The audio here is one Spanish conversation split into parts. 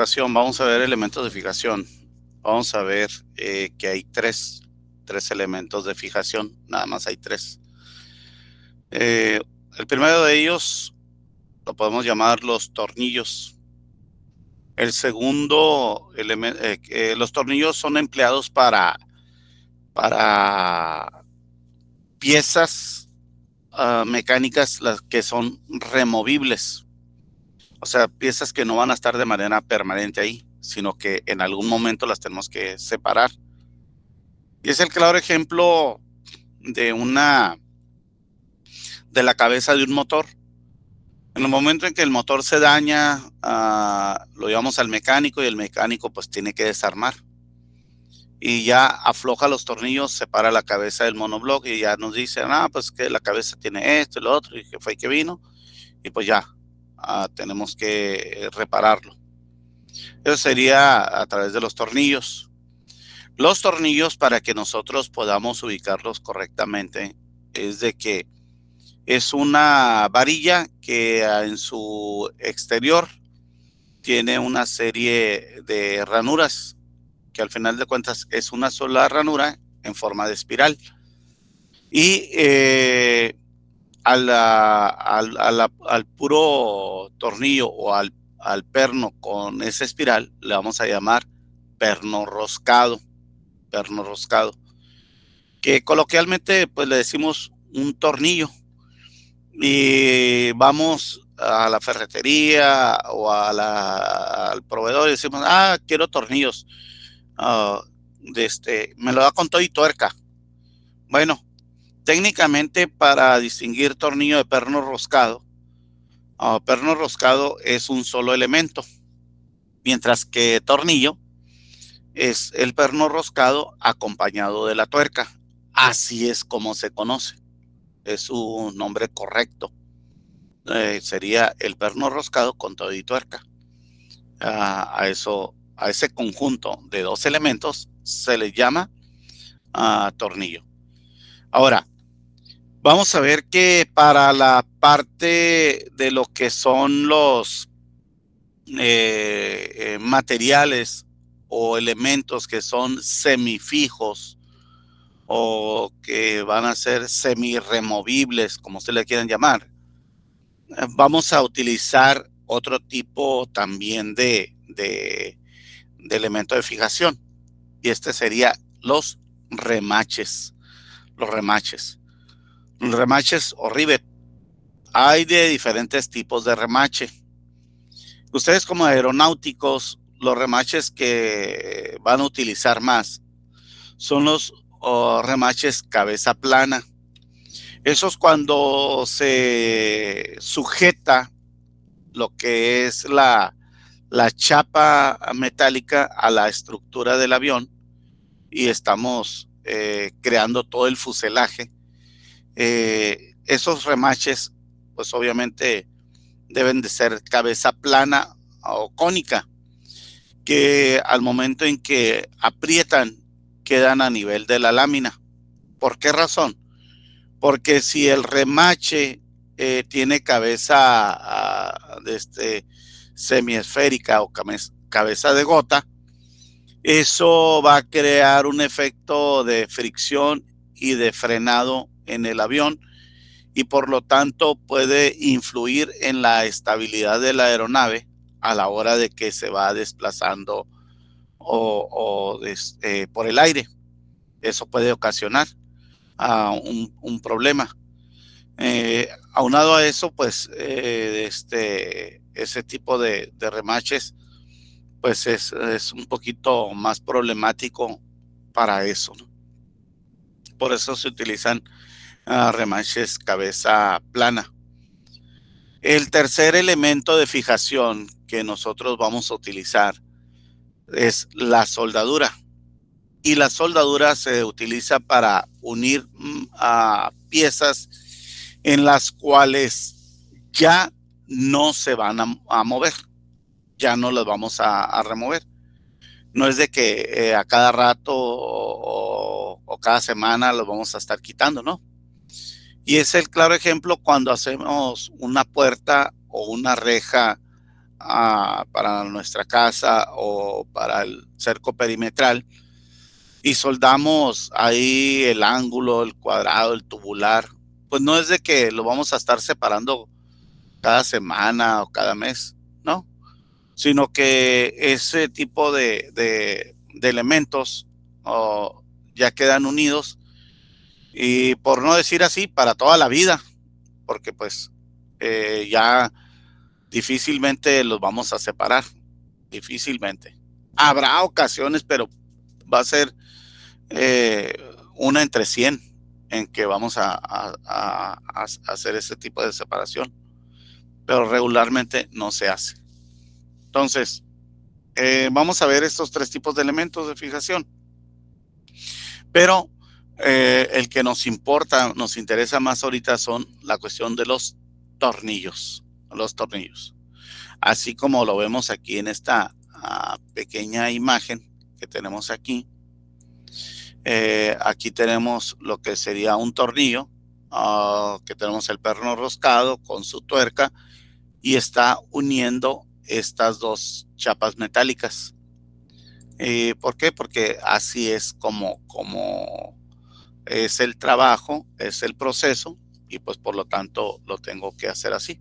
Vamos a ver elementos de fijación. Vamos a ver que hay tres elementos de fijación, nada más hay tres. El primero de ellos lo podemos llamar los tornillos. El segundo elemento, los tornillos son empleados para piezas mecánicas las que son removibles. O sea, piezas que no van a estar de manera permanente ahí, sino que en algún momento las tenemos que separar. Y es el claro ejemplo de la cabeza de un motor. En el momento en que el motor se daña, lo llevamos al mecánico y el mecánico pues tiene que desarmar. Y ya afloja los tornillos, separa la cabeza del monobloc y ya nos dice, pues que la cabeza tiene esto y lo otro y que fue que vino. Y pues ya tenemos que repararlo. Eso sería a través de los tornillos. Los tornillos, para que nosotros podamos ubicarlos correctamente, es de que es una varilla que en su exterior tiene una serie de ranuras, que al final de cuentas es una sola ranura en forma de espiral. Y al puro tornillo o al perno con esa espiral le vamos a llamar perno roscado, que coloquialmente pues le decimos un tornillo. Y vamos a la ferretería o al proveedor y decimos, quiero tornillos, me lo da con todo y tuerca. Bueno, técnicamente para distinguir tornillo de perno roscado es un solo elemento, mientras que tornillo es el perno roscado acompañado de la tuerca. Así es como se conoce, es su nombre correcto. Sería el perno roscado con todo y tuerca. A ese conjunto de dos elementos se le llama tornillo. Ahora, vamos a ver que para la parte de lo que son los materiales o elementos que son semifijos o que van a ser semiremovibles, como ustedes le quieran llamar, vamos a utilizar otro tipo también de elemento de fijación, y este sería los remaches. Los remaches o rivet. Hay de diferentes tipos de remache. Ustedes como aeronáuticos, los remaches que van a utilizar más son los remaches cabeza plana. Esos cuando se sujeta lo que es la chapa metálica a la estructura del avión y estamos creando todo el fuselaje, esos remaches pues obviamente deben de ser cabeza plana o cónica, que al momento en que aprietan quedan a nivel de la lámina. ¿Por qué razón? Porque si el remache tiene cabeza semiesférica o cabeza de gota, eso va a crear un efecto de fricción y de frenado en el avión, y por lo tanto puede influir en la estabilidad de la aeronave a la hora de que se va desplazando por el aire. Eso puede ocasionar un problema. Aunado a eso, pues ese tipo de remaches pues es un poquito más problemático para eso, ¿no? Por eso se utilizan remaches cabeza plana. El tercer elemento de fijación que nosotros vamos a utilizar es la soldadura. Y la soldadura se utiliza para unir piezas en las cuales ya no se van a mover, ya no las vamos a remover. No es de que a cada rato o cada semana los vamos a estar quitando, ¿no? Y es el claro ejemplo cuando hacemos una puerta o una reja para nuestra casa o para el cerco perimetral y soldamos ahí el ángulo, el cuadrado, el tubular, pues no es de que lo vamos a estar separando cada semana o cada mes, ¿no? Sino que ese tipo de elementos ya quedan unidos y por no decir así, para toda la vida, porque pues ya difícilmente los vamos a separar, difícilmente. Habrá ocasiones, pero va a ser eh, una entre 100 en que vamos a hacer ese tipo de separación, pero regularmente no se hace. Entonces, vamos a ver estos 3 tipos de elementos de fijación, pero el que nos importa, nos interesa más ahorita son la cuestión de los tornillos, así como lo vemos aquí en esta pequeña imagen que tenemos aquí. Aquí tenemos lo que sería un tornillo, que tenemos el perno roscado con su tuerca y está uniendo estas 2 chapas metálicas. ¿Por qué? Porque así es como es el trabajo, es el proceso y pues por lo tanto lo tengo que hacer así.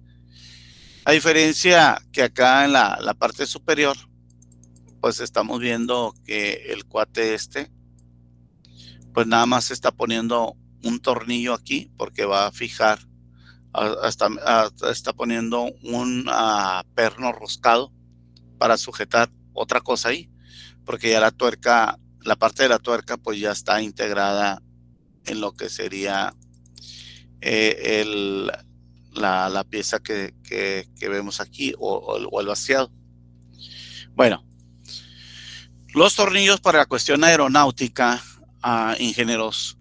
A diferencia que acá en la parte superior, pues estamos viendo que el cuate pues nada más está poniendo un tornillo aquí porque va a fijar, está poniendo un perno roscado para sujetar otra cosa ahí, porque ya la tuerca, la parte de la tuerca pues ya está integrada en lo que sería la pieza que vemos aquí o el vaciado. Bueno, los tornillos para la cuestión aeronáutica, ingenieros,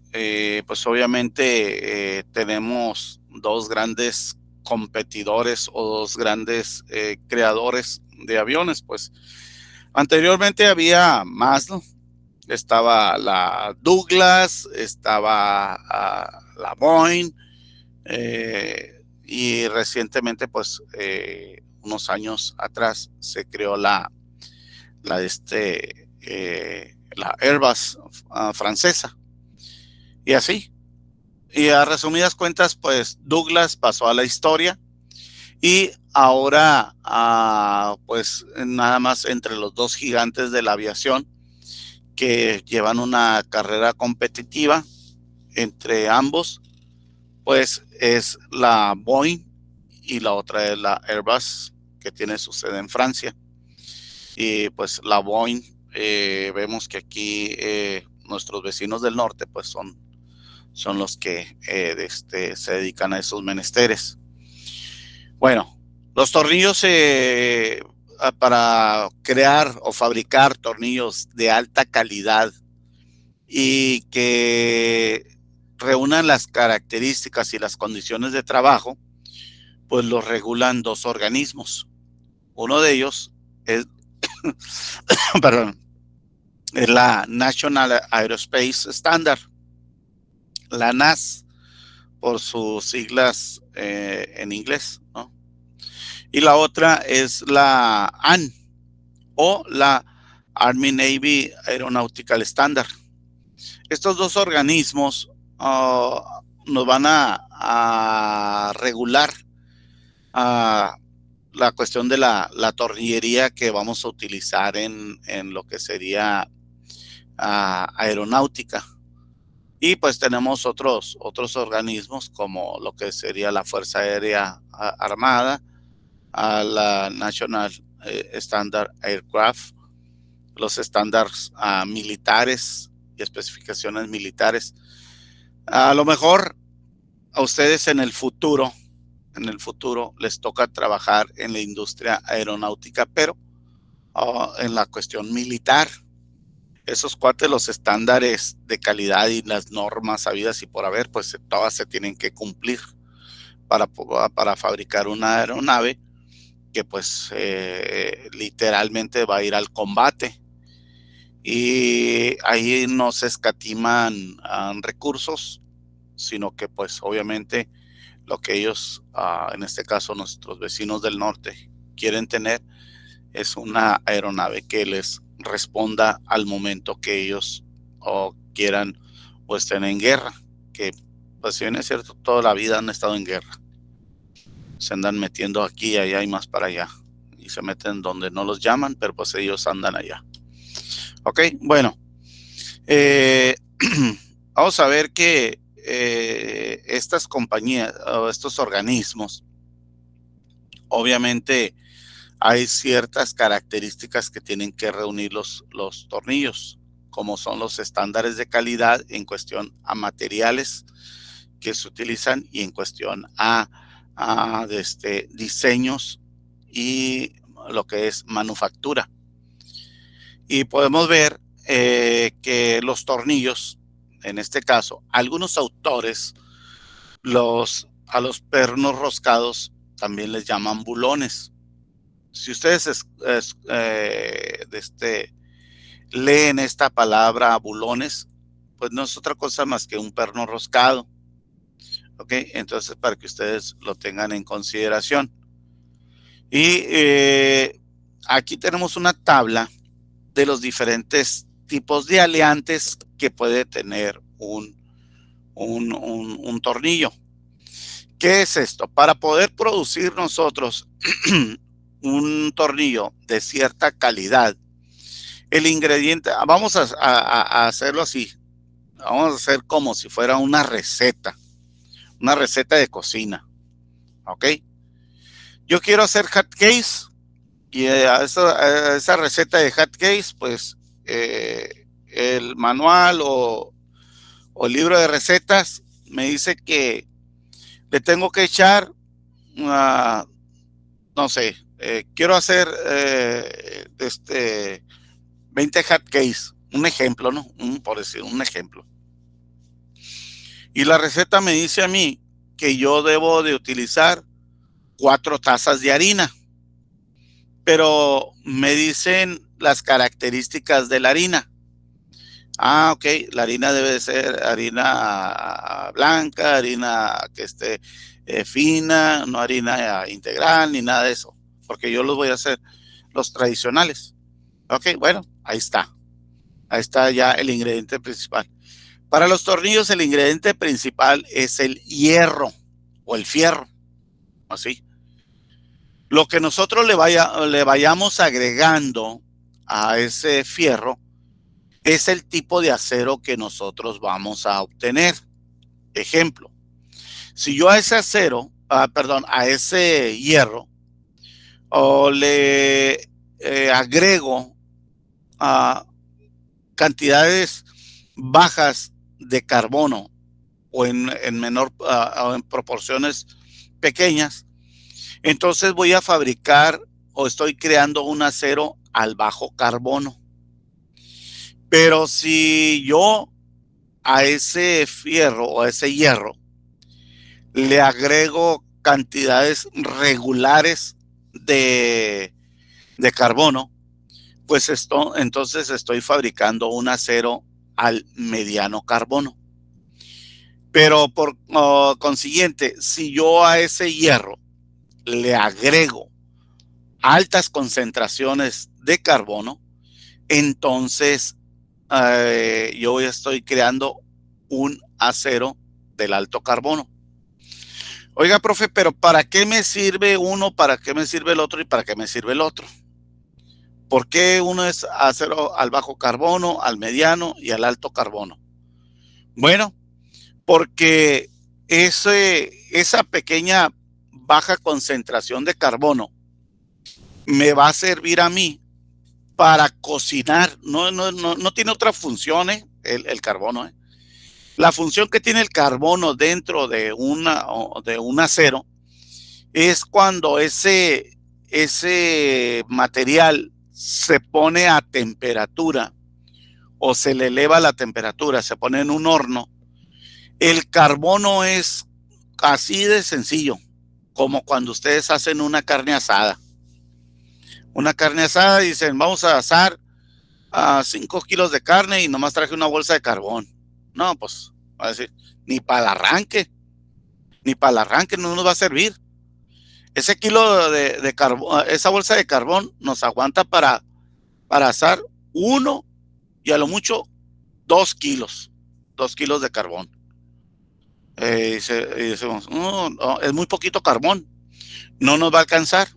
pues obviamente tenemos 2 grandes competidores o 2 grandes creadores de aviones. Pues anteriormente había más, ¿no? Estaba la Douglas, estaba la Boeing, y recientemente, pues unos años atrás, se creó la Airbus francesa. Y así. Y a resumidas cuentas, pues Douglas pasó a la historia y ahora, pues nada más entre los 2 gigantes de la aviación que llevan una carrera competitiva entre ambos, pues es la Boeing y la otra es la Airbus, que tiene su sede en Francia. Y pues la Boeing, vemos que aquí nuestros vecinos del norte pues son los que se dedican a esos menesteres. Bueno, los tornillos para crear o fabricar tornillos de alta calidad y que reúnan las características y las condiciones de trabajo, pues los regulan 2 organismos. Uno de ellos es, perdón, es la National Aerospace Standard, la NAS, por sus siglas en inglés, ¿no? Y la otra es la AN, o la Army Navy Aeronautical Standard. Estos 2 organismos nos van a regular la cuestión de la tornillería que vamos a utilizar en lo que sería aeronáutica. Y pues tenemos otros organismos como lo que sería la Fuerza Aérea Armada, la National Standard Aircraft, los estándares militares y especificaciones militares. A lo mejor a ustedes en el futuro les toca trabajar en la industria aeronáutica, pero en la cuestión militar. Esos cuates, los estándares de calidad y las normas habidas y por haber, pues todas se tienen que cumplir para fabricar una aeronave que pues literalmente va a ir al combate. Y ahí no se escatiman recursos, sino que pues obviamente lo que ellos, en este caso nuestros vecinos del norte, quieren tener es una aeronave que les responda al momento que ellos o quieran o estén en guerra, que pues si bien es cierto, toda la vida han estado en guerra. Se andan metiendo aquí, allá y más para allá. Y se meten donde no los llaman, pero pues ellos andan allá. Ok, bueno. Vamos a ver que estas compañías o estos organismos, obviamente hay ciertas características que tienen que reunir los tornillos, como son los estándares de calidad en cuestión a materiales que se utilizan y en cuestión a diseños y lo que es manufactura. Y podemos ver que los tornillos, en este caso, algunos autores, a los pernos roscados también les llaman bulones. Si ustedes leen esta palabra bulones, pues no es otra cosa más que un perno roscado. ¿Ok? Entonces, para que ustedes lo tengan en consideración. Y aquí tenemos una tabla de los diferentes tipos de aleantes que puede tener un tornillo. ¿Qué es esto? Para poder producir nosotros un tornillo de cierta calidad, el ingrediente, vamos a hacerlo así, vamos a hacer como si fuera una receta de cocina, ¿ok? Yo quiero hacer hot cakes y a esa receta de hot cakes, pues el manual o el libro de recetas me dice que le tengo que echar, no sé, quiero hacer 20 hot cakes, un ejemplo, ¿no? Por decir un ejemplo. Y la receta me dice a mí que yo debo de utilizar 4 tazas de harina, pero me dicen las características de la harina. Ok, la harina debe de ser harina blanca, harina que esté fina, no harina integral ni nada de eso, porque yo los voy a hacer los tradicionales. Ok, bueno, ahí está ya el ingrediente principal. Para los tornillos el ingrediente principal es el hierro o el fierro, así. Lo que nosotros le vayamos agregando a ese fierro es el tipo de acero que nosotros vamos a obtener. Ejemplo, si yo a ese acero, a ese hierro, o le agrego cantidades bajas de carbono o en menor o en proporciones pequeñas, entonces voy a fabricar o estoy creando un acero al bajo carbono. Pero si yo a ese fierro o a ese hierro le agrego cantidades regulares de carbono, pues entonces estoy fabricando un acero al mediano carbono. Pero por consiguiente, si yo a ese hierro le agrego altas concentraciones de carbono, entonces yo estoy creando un acero del alto carbono. Oiga, profe, pero ¿para qué me sirve uno? ¿Para qué me sirve el otro? ¿Y para qué me sirve el otro? ¿Por qué uno es acero al bajo carbono, al mediano y al alto carbono? Bueno, porque esa pequeña baja concentración de carbono me va a servir a mí para cocinar. No tiene otra función el carbono. La función que tiene el carbono dentro de un acero es cuando ese material se pone a temperatura o se le eleva la temperatura, se pone en un horno. El carbono es así de sencillo, como cuando ustedes hacen una carne asada. Una carne asada, dicen, vamos a asar 5 kilos de carne y nomás traje una bolsa de carbón. No, pues, va a decir, ni para el arranque no nos va a servir. Ese kilo de carbón, esa bolsa de carbón nos aguanta para asar 1 y a lo mucho 2 kilos, 2 kilos de carbón. Y decimos, no, no, es muy poquito carbón, no nos va a alcanzar.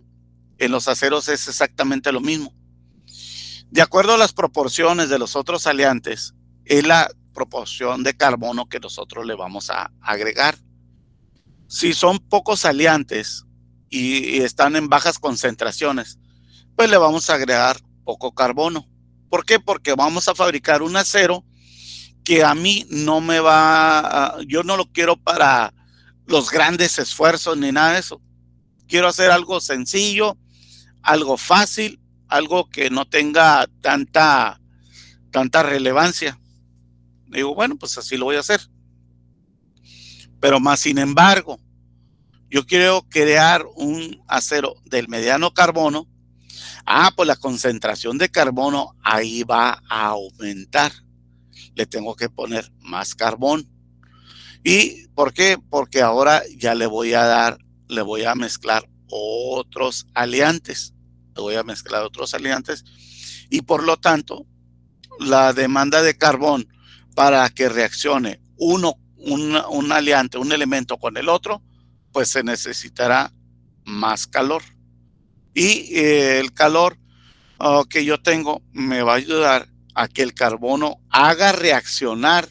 En los aceros es exactamente lo mismo. De acuerdo a las proporciones de los otros aliantes, es la proporción de carbono que nosotros le vamos a agregar. Si son pocos aliantes y están en bajas concentraciones, pues le vamos a agregar poco carbono. ¿Por qué? Porque vamos a fabricar un acero que a mí no me va, yo no lo quiero para los grandes esfuerzos ni nada de eso. Quiero hacer algo sencillo, algo fácil, algo que no tenga tanta relevancia. Digo, bueno, pues así lo voy a hacer. Pero más sin embargo, yo quiero crear un acero del mediano carbono. Pues la concentración de carbono ahí va a aumentar. Le tengo que poner más carbón. ¿Y por qué? Porque ahora ya le voy a mezclar otros aliantes. Le voy a mezclar otros aliantes y por lo tanto la demanda de carbón para que reaccione un aliante, un elemento con el otro, pues se necesitará más calor. Y el calor que yo tengo me va a ayudar a que el carbono haga reaccionar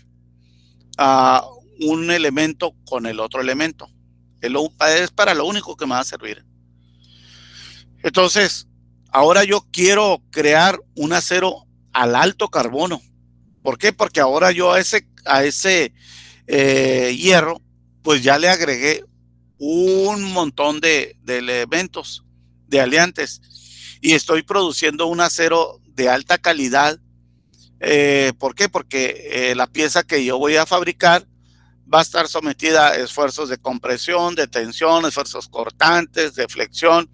a un elemento con el otro elemento. Es para lo único que me va a servir. Entonces, ahora yo quiero crear un acero al alto carbono. ¿Por qué? Porque ahora yo a ese hierro, pues ya le agregué un montón de elementos, de aliantes, y estoy produciendo un acero de alta calidad. ¿Por qué? Porque la pieza que yo voy a fabricar va a estar sometida a esfuerzos de compresión, de tensión, esfuerzos cortantes, de flexión,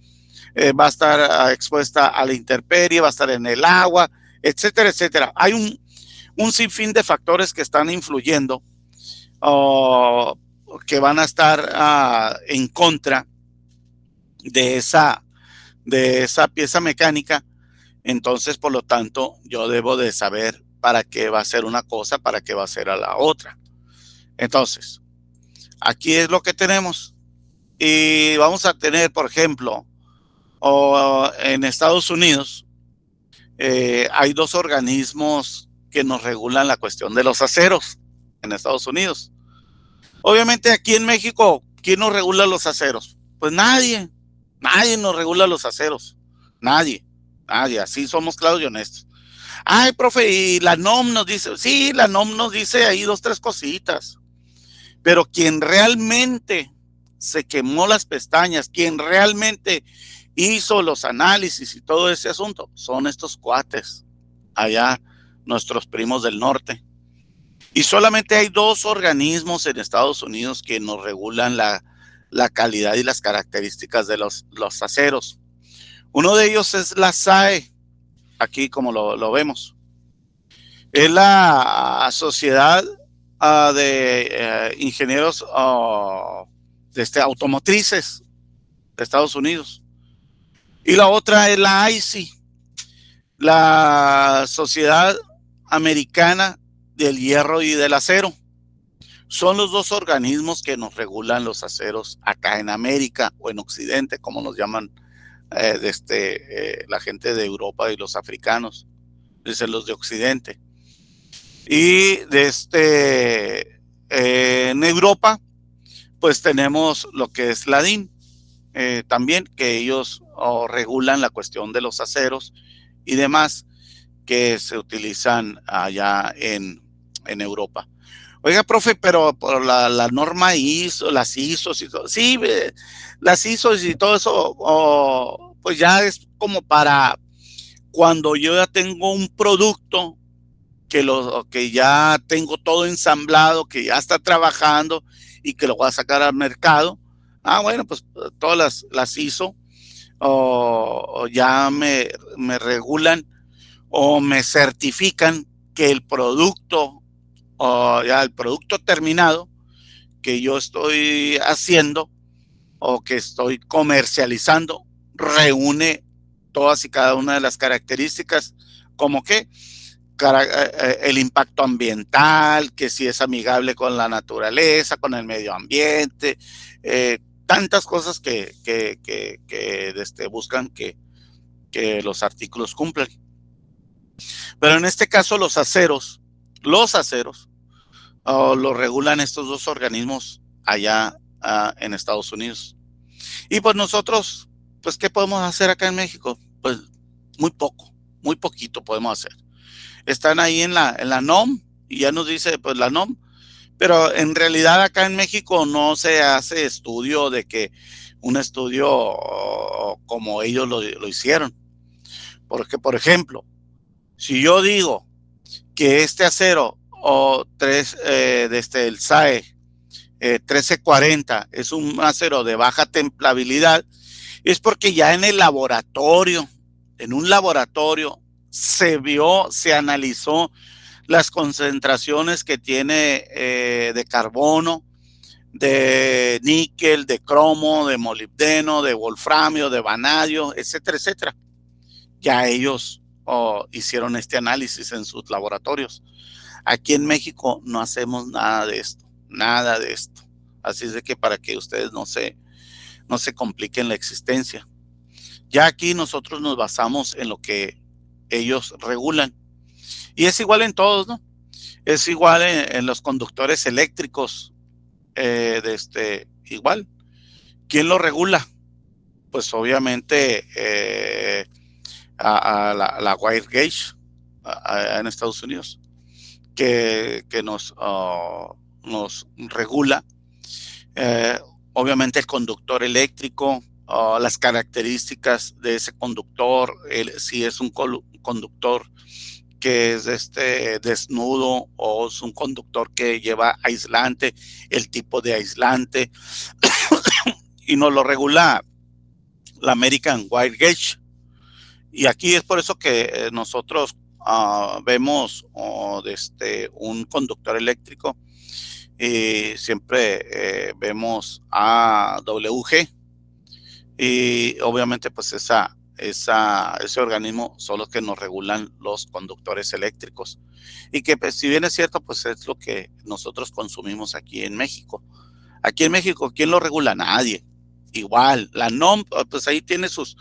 va a estar expuesta a la intemperie, va a estar en el agua, etcétera, etcétera. Hay un sinfín de factores que están influyendo que van a estar en contra de esa pieza mecánica. Entonces, por lo tanto, yo debo de saber para qué va a ser una cosa, para qué va a ser a la otra. Entonces, aquí es lo que tenemos. Y vamos a tener, por ejemplo, en Estados Unidos, hay 2 organismos que nos regulan la cuestión de los aceros en Estados Unidos. Obviamente aquí en México, ¿quién nos regula los aceros? Pues nadie nos regula los aceros, nadie, así somos claros y honestos. Ay, profe, y la NOM nos dice, sí, la NOM nos dice ahí 2, 3 cositas, pero quien realmente se quemó las pestañas, quien realmente hizo los análisis y todo ese asunto, son estos cuates, allá, nuestros primos del norte. Y solamente hay 2 organismos en Estados Unidos que nos regulan la calidad y las características de los aceros. Uno de ellos es la SAE, aquí como lo vemos. Es la Sociedad de Ingenieros Automotrices de Estados Unidos. Y la otra es la AISI, la Sociedad Americana del Hierro y del Acero. Son los 2 organismos que nos regulan los aceros acá en América o en Occidente, como nos llaman la gente de Europa y los africanos, desde los de Occidente. Y en Europa, pues tenemos lo que es la DIN, también, que ellos regulan la cuestión de los aceros y demás que se utilizan allá en Europa. Oiga, profe, pero por la norma ISO, las ISOs y todo, sí, las ISOs y todo eso, pues ya es como para cuando yo ya tengo un producto que ya tengo todo ensamblado, que ya está trabajando y que lo voy a sacar al mercado. Bueno, pues todas las ISO ya me regulan o me certifican que el producto, ya el producto terminado que yo estoy haciendo, o que estoy comercializando reúne todas y cada una de las características, como que el impacto ambiental, que si es amigable con la naturaleza, con el medio ambiente, tantas cosas que buscan que los artículos cumplan. Pero en este caso los aceros, lo regulan estos dos organismos allá en Estados Unidos. Y pues nosotros, pues, ¿qué podemos hacer acá en México? Pues muy poquito podemos hacer. Están ahí en la NOM y ya nos dice, pues, la NOM, pero en realidad acá en México no se hace estudio de que un estudio como ellos lo hicieron. Porque, por ejemplo, si yo digo que este acero o el SAE 1340 es un acero de baja templabilidad, es porque ya en el laboratorio, en un laboratorio, se analizó las concentraciones que tiene de carbono, de níquel, de cromo, de molibdeno, de wolframio, de vanadio, etcétera, etcétera. Ya ellos hicieron este análisis en sus laboratorios. Aquí en México no hacemos nada de esto, nada de esto. Así es de que para que ustedes no se compliquen la existencia. Ya aquí nosotros nos basamos en lo que ellos regulan. Y es igual en todos, ¿no? Es igual en los conductores eléctricos, igual. ¿Quién lo regula? Pues obviamente a la wire gauge en Estados Unidos, que nos regula. Obviamente el conductor eléctrico, las características de ese conductor, si es un conductor que es desnudo o es un conductor que lleva aislante, el tipo de aislante, y nos lo regula la American Wire Gauge. Y aquí es por eso que nosotros vemos un conductor eléctrico y siempre vemos AWG, y obviamente pues ese organismo son los que nos regulan los conductores eléctricos, y que pues, si bien es cierto, pues es lo que nosotros consumimos aquí en México. Aquí en México, ¿quién lo regula? Nadie. Igual, la NOM, pues ahí tiene sus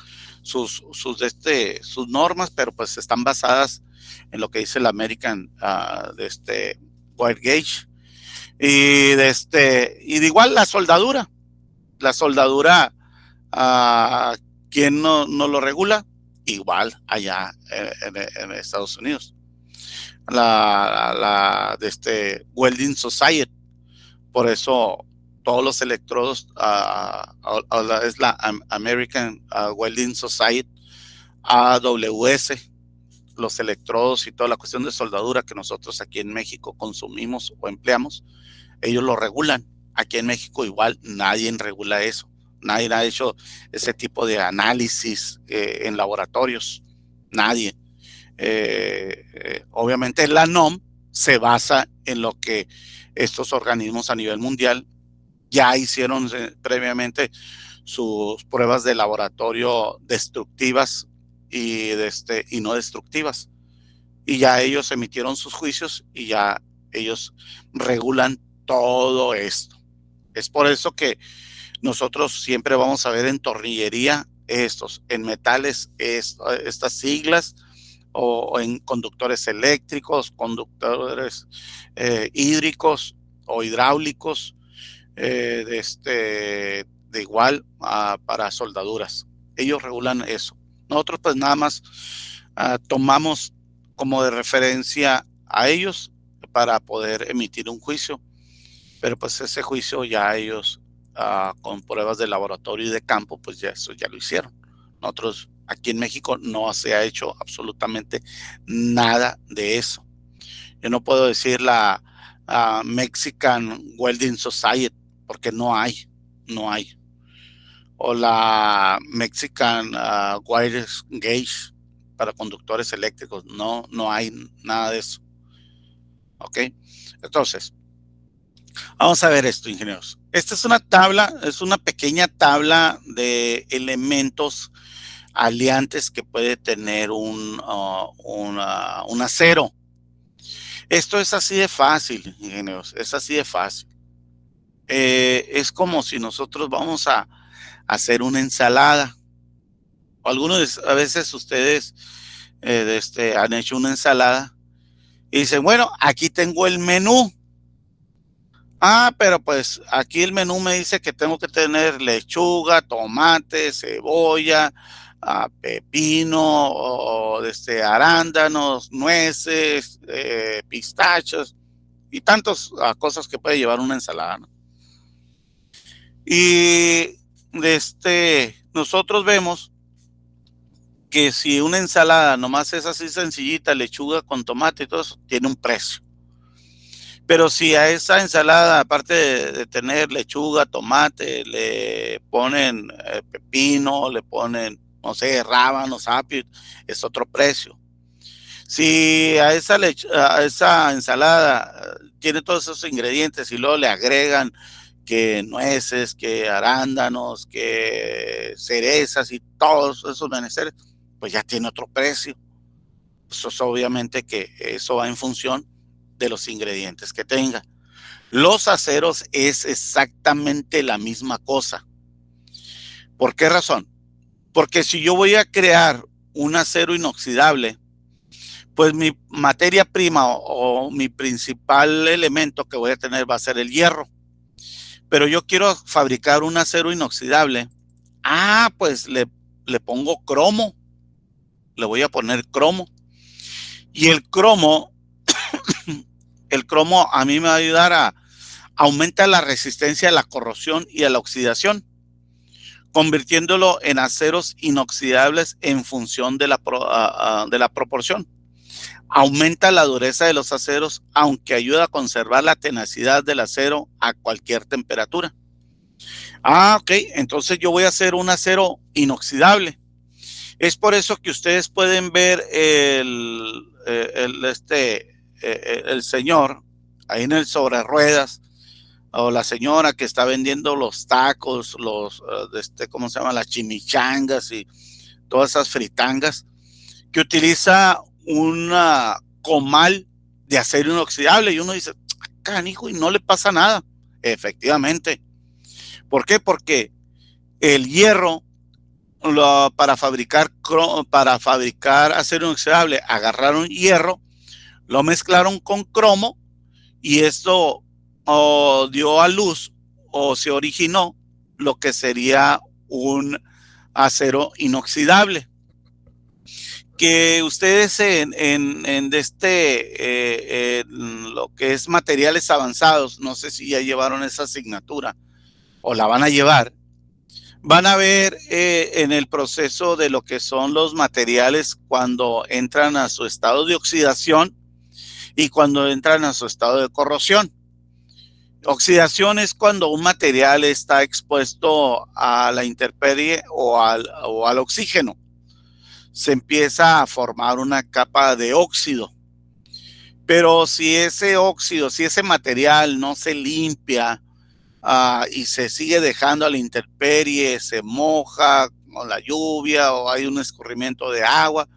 normas, pero pues están basadas en lo que dice la American Wire Gauge. Y de igual la soldadura, ¿quién no lo regula? Igual allá en Estados Unidos. Welding Society. Por eso todos los electrodos es la American Welding Society, AWS, los electrodos y toda la cuestión de soldadura que nosotros aquí en México consumimos o empleamos, ellos lo regulan. Aquí en México igual nadie regula eso. Nadie ha hecho ese tipo de análisis en laboratorios. Nadie. Obviamente la NOM se basa en lo que estos organismos a nivel mundial ya hicieron previamente sus pruebas de laboratorio destructivas y no destructivas. Y ya ellos emitieron sus juicios y ya ellos regulan todo esto. Es por eso que nosotros siempre vamos a ver en tornillería en metales, estas siglas, o en conductores eléctricos, conductores hídricos o hidráulicos, de igual para soldaduras. Ellos regulan eso. Nosotros pues nada más tomamos como de referencia a ellos para poder emitir un juicio, pero pues ese juicio ya ellos con pruebas de laboratorio y de campo, pues ya eso ya lo hicieron. Nosotros aquí en México no se ha hecho absolutamente nada de eso. Yo no puedo decir la Mexican Welding Society porque no hay. O la Mexican Wire Gauge para conductores eléctricos, no hay nada de eso. ¿Ok? Entonces, vamos a ver esto, ingenieros. Esta es una tabla, es una pequeña tabla de elementos aliantes que puede tener un acero. Esto es así de fácil, ingenieros, es así de fácil. Es como si nosotros vamos a hacer una ensalada. A veces ustedes han hecho una ensalada y dicen, bueno, aquí tengo el menú. Ah, pero pues aquí el menú me dice que tengo que tener lechuga, tomate, cebolla, pepino, arándanos, nueces, pistachos y tantas cosas que puede llevar una ensalada, ¿no? Y nosotros vemos que si una ensalada nomás es así sencillita, lechuga con tomate y todo eso, tiene un precio. Pero si a esa ensalada, aparte de tener lechuga, tomate, le ponen pepino, le ponen, no sé, rábanos, apio, es otro precio. Si a esa ensalada tiene todos esos ingredientes y luego le agregan que nueces, que arándanos, que cerezas y todos esos menesteres, pues ya tiene otro precio. Pues obviamente que eso va en función de los ingredientes que tenga. Los aceros es exactamente la misma cosa. ¿Por qué razón? Porque si yo voy a crear un acero inoxidable, pues mi materia prima o mi principal elemento que voy a tener va a ser el hierro. Pero yo quiero fabricar un acero inoxidable. Pues le pongo cromo. Le voy a poner cromo. Y el cromo a mí me va a ayudar a aumentar la resistencia a la corrosión y a la oxidación, convirtiéndolo en aceros inoxidables en función de la proporción. Aumenta la dureza de los aceros, aunque ayuda a conservar la tenacidad del acero a cualquier temperatura. Ok, entonces yo voy a hacer un acero inoxidable. Es por eso que ustedes pueden ver el señor ahí en el sobre ruedas, o la señora que está vendiendo los tacos, ¿cómo se llama? Las chimichangas y todas esas fritangas, que utiliza una comal de acero inoxidable y uno dice, canijo, y no le pasa nada. Efectivamente. ¿Por qué? Porque el hierro para fabricar acero inoxidable agarraron hierro, lo mezclaron con cromo y esto dio a luz o se originó lo que sería un acero inoxidable. Que ustedes en lo que es materiales avanzados, no sé si ya llevaron esa asignatura o la van a llevar, van a ver en el proceso de lo que son los materiales cuando entran a su estado de oxidación y cuando entran a su estado de corrosión. Oxidación es cuando un material está expuesto a la intemperie o al oxígeno. Se empieza a formar una capa de óxido. Pero si ese material no se limpia y se sigue dejando a la intemperie, se moja con la lluvia o hay un escurrimiento de agua,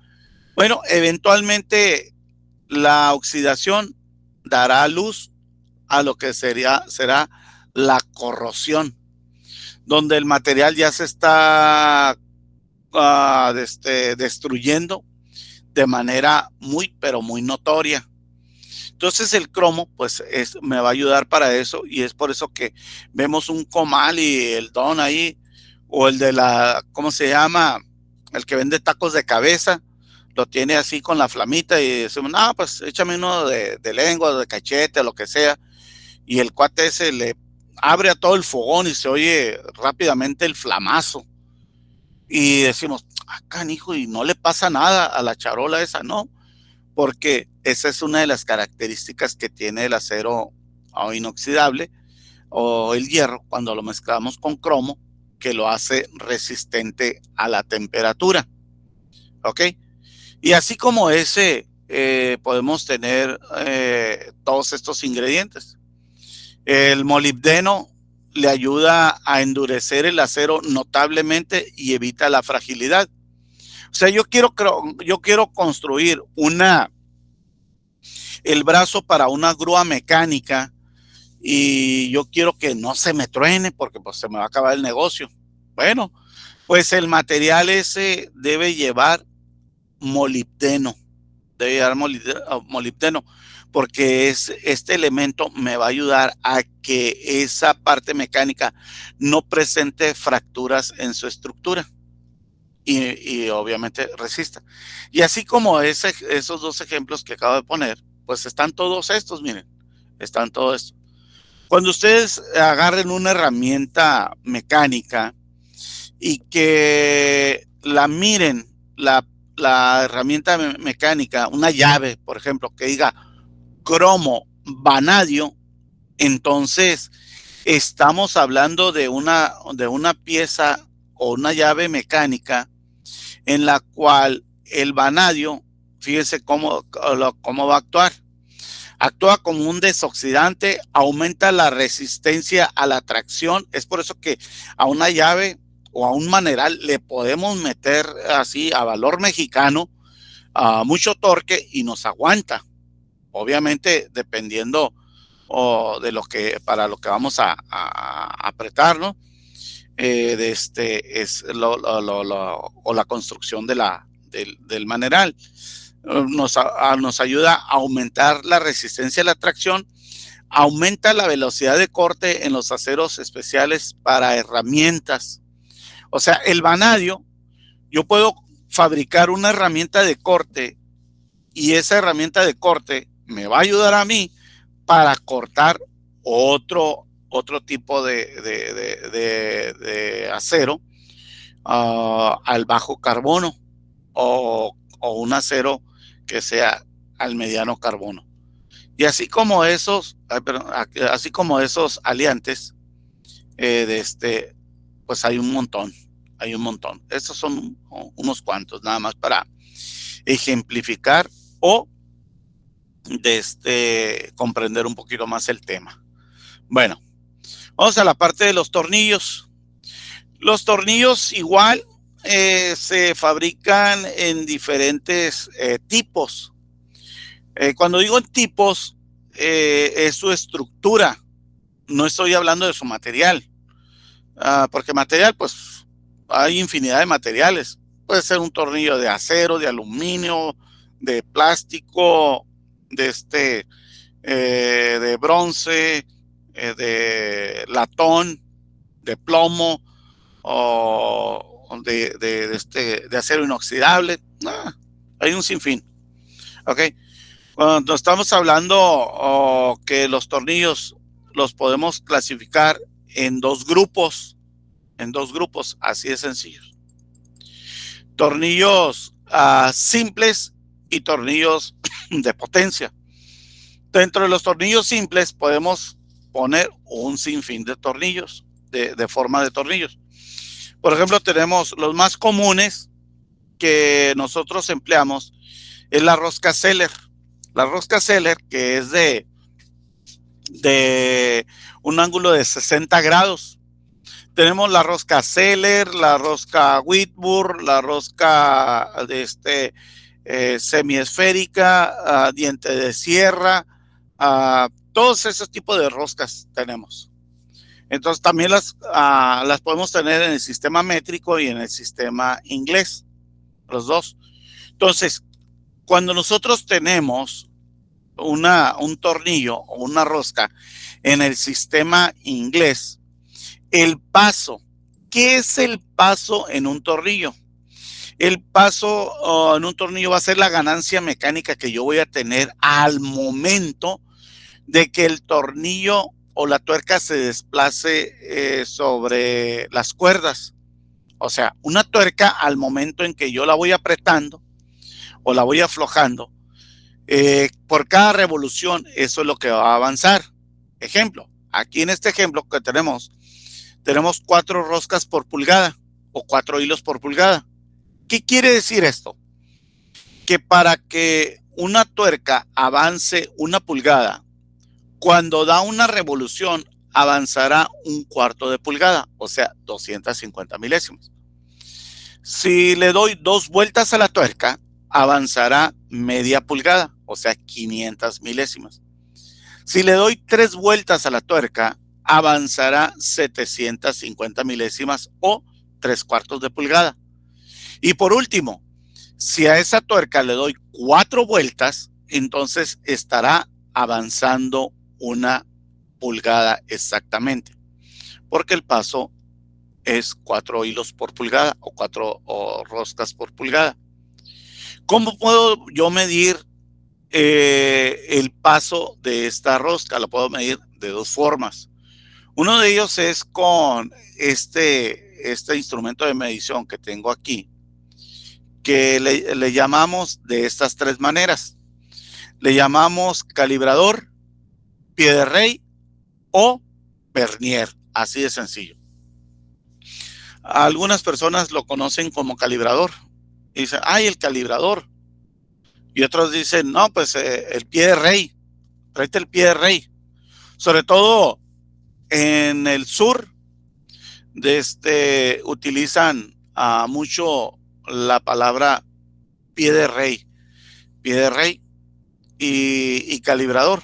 bueno, eventualmente la oxidación dará luz a lo que será la corrosión, donde el material ya se está destruyendo de manera muy, pero muy notoria. Entonces el cromo, pues me va a ayudar para eso y es por eso que vemos un comal y el don ahí, o el de ¿cómo se llama? El que vende tacos de cabeza, lo tiene así con la flamita y decimos, no, pues échame uno de lengua, de cachete, lo que sea. Y el cuate ese le abre a todo el fogón y se oye rápidamente el flamazo. Y decimos, canijo, y no le pasa nada a la charola esa, no, porque esa es una de las características que tiene el acero inoxidable o el hierro cuando lo mezclamos con cromo, que lo hace resistente a la temperatura. ¿Ok? Y así como ese, podemos tener todos estos ingredientes. El molibdeno le ayuda a endurecer el acero notablemente y evita la fragilidad. O sea, yo quiero construir el brazo para una grúa mecánica y yo quiero que no se me truene porque pues se me va a acabar el negocio. Bueno, pues el material ese debe llevar molibdeno, molibdeno, porque este elemento me va a ayudar a que esa parte mecánica no presente fracturas en su estructura y obviamente resista. Y así como esos dos ejemplos que acabo de poner, pues están todos estos, miren, están todos estos. Cuando ustedes agarren una herramienta mecánica y que la miren, la herramienta mecánica, una llave, por ejemplo, que diga cromo vanadio, entonces estamos hablando de una pieza o una llave mecánica en la cual el vanadio, fíjense cómo va a actuar. Actúa como un desoxidante, aumenta la resistencia a la tracción. Es por eso que a una llave o a un maneral le podemos meter así a valor mexicano mucho torque y nos aguanta. Obviamente dependiendo para lo que vamos a apretar, ¿no? O la construcción del maneral. Nos ayuda a aumentar la resistencia a la tracción, aumenta la velocidad de corte en los aceros especiales para herramientas. O sea, el vanadio, yo puedo fabricar una herramienta de corte y esa herramienta de corte me va a ayudar a mí para cortar otro tipo de acero al bajo carbono o un acero que sea al mediano carbono. Y así como esos aliantes, pues hay un montón. Estos son unos cuantos, nada más para ejemplificar o comprender un poquito más el tema. Bueno, vamos a la parte de los tornillos. Los tornillos igual se fabrican en diferentes tipos. Cuando digo en tipos, es su estructura. No estoy hablando de su material. Porque material, pues, hay infinidad de materiales. Puede ser un tornillo de acero, de aluminio, de plástico, de bronce, de latón, de plomo, o de acero inoxidable. Hay un sinfín. ¿Ok? Cuando estamos hablando que los tornillos los podemos clasificar en dos grupos, así de sencillo. Tornillos simples y tornillos de potencia. Dentro de los tornillos simples podemos poner un sinfín de tornillos, de forma de tornillos. Por ejemplo, tenemos los más comunes que nosotros empleamos, es la rosca Seller. La rosca Seller, que es de un ángulo de 60 grados. Tenemos la rosca Seller, la rosca Whitburn, la rosca semiesférica, diente de sierra, todos esos tipos de roscas tenemos. Entonces también las podemos tener en el sistema métrico y en el sistema inglés, los dos. Entonces, cuando nosotros tenemos un tornillo o una rosca en el sistema inglés, el paso, ¿qué es el paso en un tornillo? El paso en un tornillo va a ser la ganancia mecánica que yo voy a tener al momento de que el tornillo o la tuerca se desplace sobre las cuerdas. O sea, una tuerca al momento en que yo la voy apretando o la voy aflojando, por cada revolución eso es lo que va a avanzar. Ejemplo, aquí en este ejemplo que tenemos 4 roscas por pulgada o 4 hilos por pulgada. ¿Qué quiere decir esto? Que para que una tuerca avance 1 pulgada, cuando da una revolución avanzará un cuarto de pulgada, o sea, 250 milésimas. Si le doy 2 vueltas a la tuerca, avanzará media pulgada, o sea, 500 milésimas. Si le doy 3 vueltas a la tuerca, avanzará 750 milésimas o 3 cuartos de pulgada. Y por último, si a esa tuerca le doy 4 vueltas, entonces estará avanzando una pulgada exactamente, porque el paso es 4 hilos por pulgada o 4 roscas por pulgada. ¿Cómo puedo yo medir el paso de esta rosca? Lo puedo medir de 2 formas. Uno de ellos es con este instrumento de medición que tengo aquí, que le llamamos de estas 3 maneras. Le llamamos calibrador, pie de rey o vernier, así de sencillo. Algunas personas lo conocen como calibrador y dicen, ¡ay, el calibrador! Y otros dicen, no, pues el pie de rey, tráete el pie de rey. Sobre todo en el sur, utilizan mucho la palabra pie de rey y calibrador.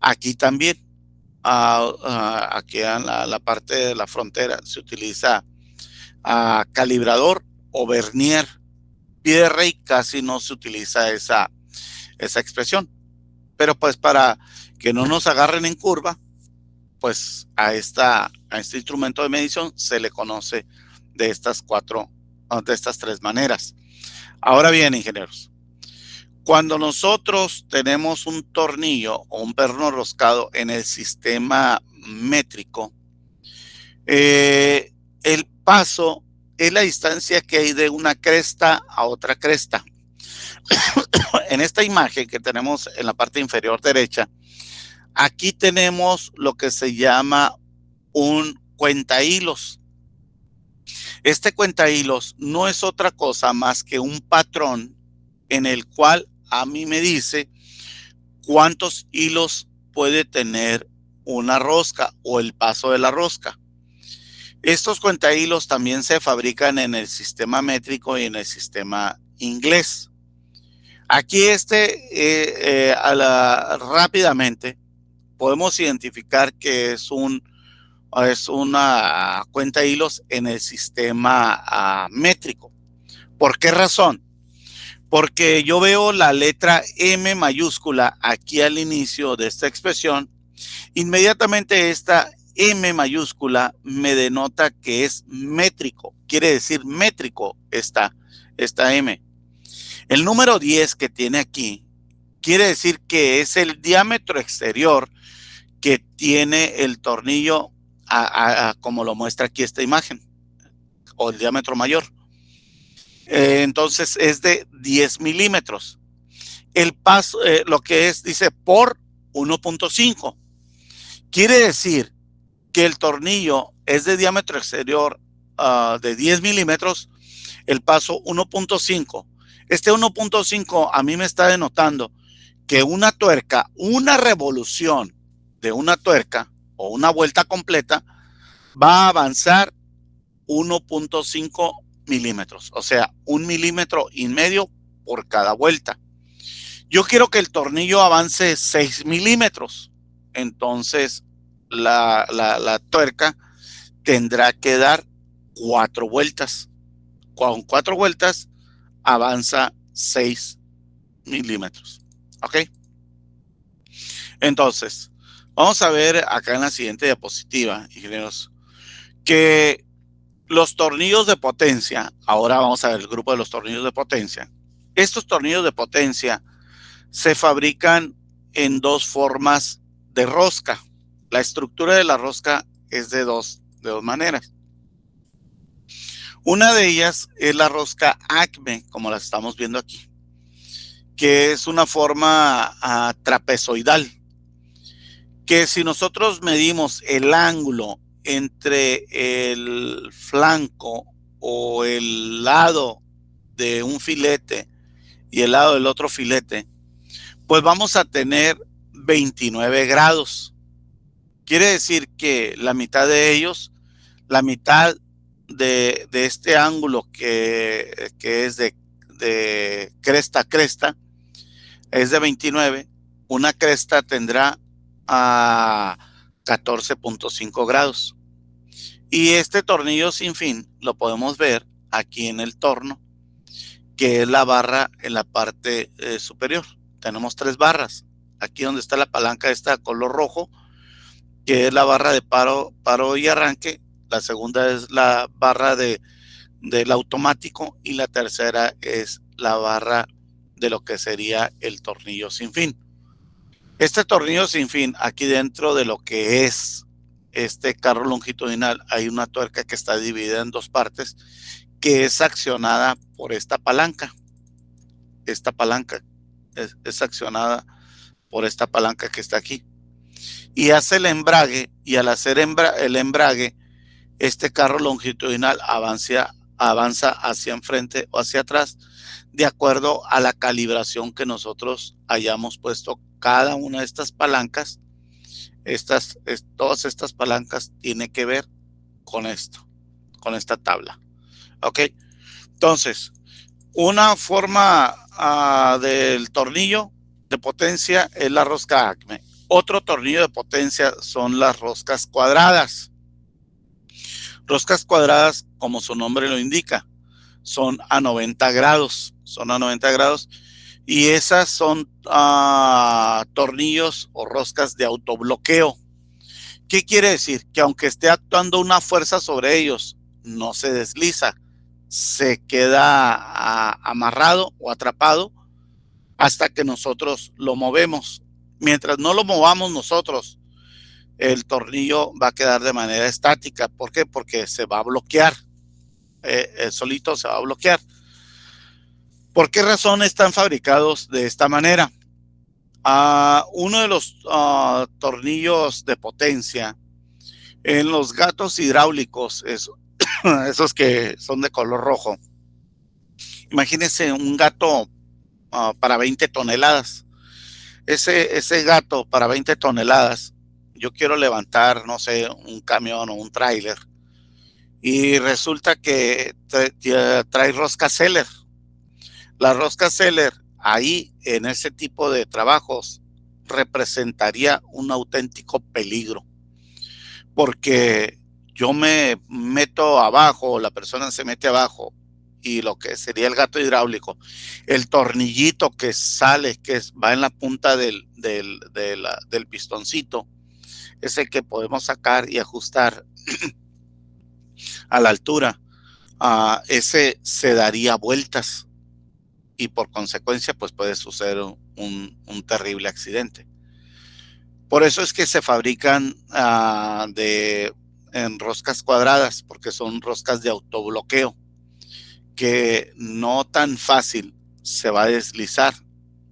Aquí también, aquí en la parte de la frontera, se utiliza calibrador o vernier. Pie de rey casi no se utiliza esa expresión, pero pues para que no nos agarren en curva, pues a este instrumento de medición se le conoce de estas 3 maneras. Ahora bien, ingenieros, cuando nosotros tenemos un tornillo o un perno roscado en el sistema métrico, el paso es la distancia que hay de una cresta a otra cresta. En esta imagen que tenemos en la parte inferior derecha, aquí tenemos lo que se llama un cuentahilos. Este cuentahilos no es otra cosa más que un patrón en el cual a mí me dice cuántos hilos puede tener una rosca o el paso de la rosca. Estos cuentahilos también se fabrican en el sistema métrico y en el sistema inglés. Aquí rápidamente podemos identificar que es una cuentahilos en el sistema métrico. ¿Por qué razón? Porque yo veo la letra M mayúscula aquí al inicio de esta expresión. Inmediatamente esta M mayúscula me denota que es métrico. Quiere decir métrico esta M. El número 10 que tiene aquí quiere decir que es el diámetro exterior que tiene el tornillo como lo muestra aquí esta imagen, o el diámetro mayor. Entonces es de 10 milímetros. El paso, lo que es, dice por 1.5. Quiere decir que el tornillo es de diámetro exterior de 10 milímetros, el paso 1.5. Este 1.5 a mí me está denotando que una tuerca, una revolución de una tuerca o una vuelta completa va a avanzar 1.5 milímetros, o sea, 1,5 milímetros por cada vuelta. Yo quiero que el tornillo avance 6 milímetros, entonces la tuerca tendrá que dar 4 vueltas. Con 4 vueltas avanza 6 milímetros. ¿Ok? Entonces, vamos a ver acá en la siguiente diapositiva, ingenieros, que los tornillos de potencia, ahora vamos a ver el grupo de los tornillos de potencia. Estos tornillos de potencia se fabrican en 2 formas de rosca. La estructura de la rosca es de dos maneras. Una de ellas es la rosca Acme, como la estamos viendo aquí, que es una forma trapezoidal, que si nosotros medimos el ángulo entre el flanco o el lado de un filete y el lado del otro filete, pues vamos a tener 29 grados. Quiere decir que la mitad de ellos, la mitad de este ángulo que es de cresta a cresta, es de 29, una cresta tendrá a 14.5 grados. Y este tornillo sin fin lo podemos ver aquí en el torno, que es la barra en la parte superior. Tenemos 3 barras. Aquí donde está la palanca esta color rojo, que es la barra de paro y arranque. La segunda es la barra del automático y la tercera es la barra de lo que sería el tornillo sin fin. Este tornillo sin fin, aquí dentro de lo que es este carro longitudinal, hay una tuerca que está dividida en 2 partes, que es accionada por esta palanca. Esta palanca es accionada por esta palanca que está aquí. Y hace el embrague, y al hacer el embrague, este carro longitudinal avanza hacia enfrente o hacia atrás, de acuerdo a la calibración que nosotros hayamos puesto cada una de estas palancas. Todas estas palancas tienen que ver con esto, con esta tabla. ¿Ok? Entonces, una forma del tornillo de potencia es la rosca Acme. Otro tornillo de potencia son las roscas cuadradas. Roscas cuadradas, como su nombre lo indica, son a 90 grados. Son a 90 grados. Y esas son tornillos o roscas de autobloqueo. ¿Qué quiere decir? Que aunque esté actuando una fuerza sobre ellos, no se desliza, se queda amarrado o atrapado hasta que nosotros lo movemos. Mientras no lo movamos nosotros, el tornillo va a quedar de manera estática. ¿Por qué? Porque se va a bloquear. Solito se va a bloquear. ¿Por qué razón están fabricados de esta manera? Uno de los tornillos de potencia en los gatos hidráulicos, esos que son de color rojo. Imagínense un gato para 20 toneladas. Ese gato para 20 toneladas, yo quiero levantar, no sé, un camión o un tráiler. Y resulta que trae rosca Seller. La rosca Seller, ahí en ese tipo de trabajos, representaría un auténtico peligro. Porque yo me meto abajo, la persona se mete abajo, y lo que sería el gato hidráulico, el tornillito que sale, va en la punta del pistoncito, es el que podemos sacar y ajustar a la altura. Ese se daría vueltas y por consecuencia pues puede suceder un terrible accidente. Por eso es que se fabrican en roscas cuadradas, porque son roscas de autobloqueo, que no tan fácil se va a deslizar,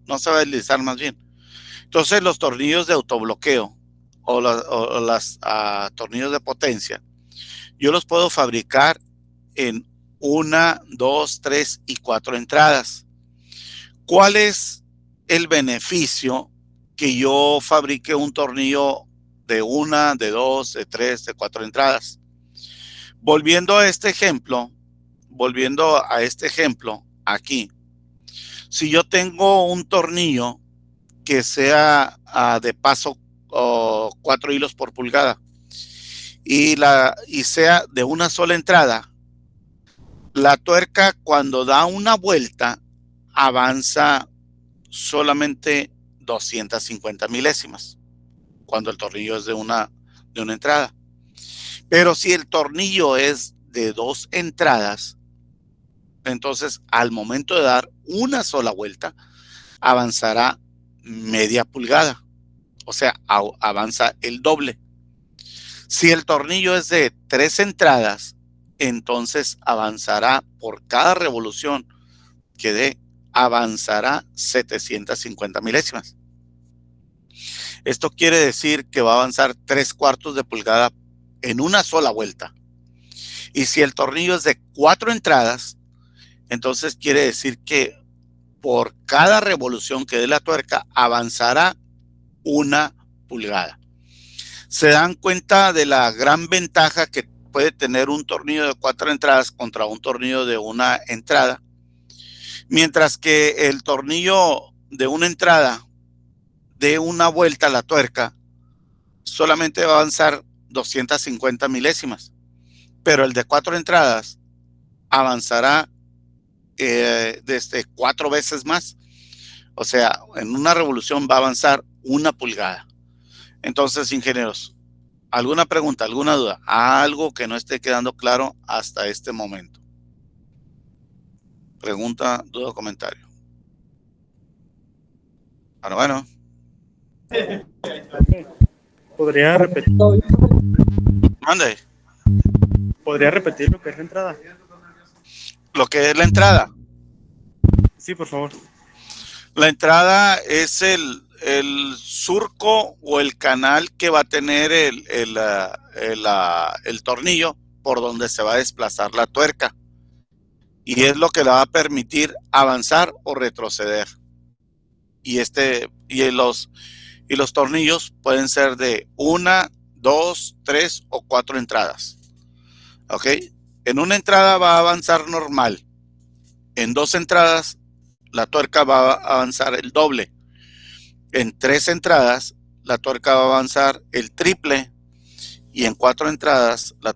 no se va a deslizar más bien. Entonces los tornillos de autobloqueo o los tornillos de potencia, yo los puedo fabricar en 1, 2, 3 y 4 entradas. ¿Cuál es el beneficio que yo fabrique un tornillo de 1, de 2, de 3, de 4 entradas? Volviendo a este ejemplo, aquí, si yo tengo un tornillo que sea de paso 4 hilos por pulgada y sea de una sola entrada, la tuerca cuando da una vuelta avanza solamente 250 milésimas cuando el tornillo es de una entrada. Pero si el tornillo es de 2 entradas, entonces al momento de dar una sola vuelta avanzará media pulgada, o sea, avanza el doble. Si el tornillo es de 3 entradas, entonces avanzará por cada revolución que dé, avanzará 750 milésimas. Esto quiere decir que va a avanzar 3/4 de pulgada en una sola vuelta. Y si el tornillo es de 4 entradas, entonces quiere decir que por cada revolución que dé la tuerca avanzará 1 pulgada. se dan cuenta de la gran ventaja que puede tener un tornillo de 4 entradas contra un tornillo de una entrada, mientras que el tornillo de una entrada de una vuelta a la tuerca solamente va a avanzar 250 milésimas, pero el de 4 entradas avanzará desde 4 veces más. O sea, en una revolución va a avanzar 1 pulgada. Entonces, ingenieros, ¿alguna pregunta, alguna duda? Algo que no esté quedando claro hasta este momento. Pregunta, duda o comentario. Bueno. ¿Podría repetir? Mande. ¿Podría repetir lo que es la entrada? Lo que es la entrada. Sí, por favor. La entrada es el surco o el canal que va a tener el tornillo por donde se va a desplazar la tuerca. Y es lo que le va a permitir avanzar o retroceder. Y los tornillos pueden ser de 1, 2, 3 o 4 entradas. ¿Ok? En una entrada va a avanzar normal. En 2 entradas, la tuerca va a avanzar el doble. En 3 entradas, la tuerca va a avanzar el triple. Y en 4 entradas, la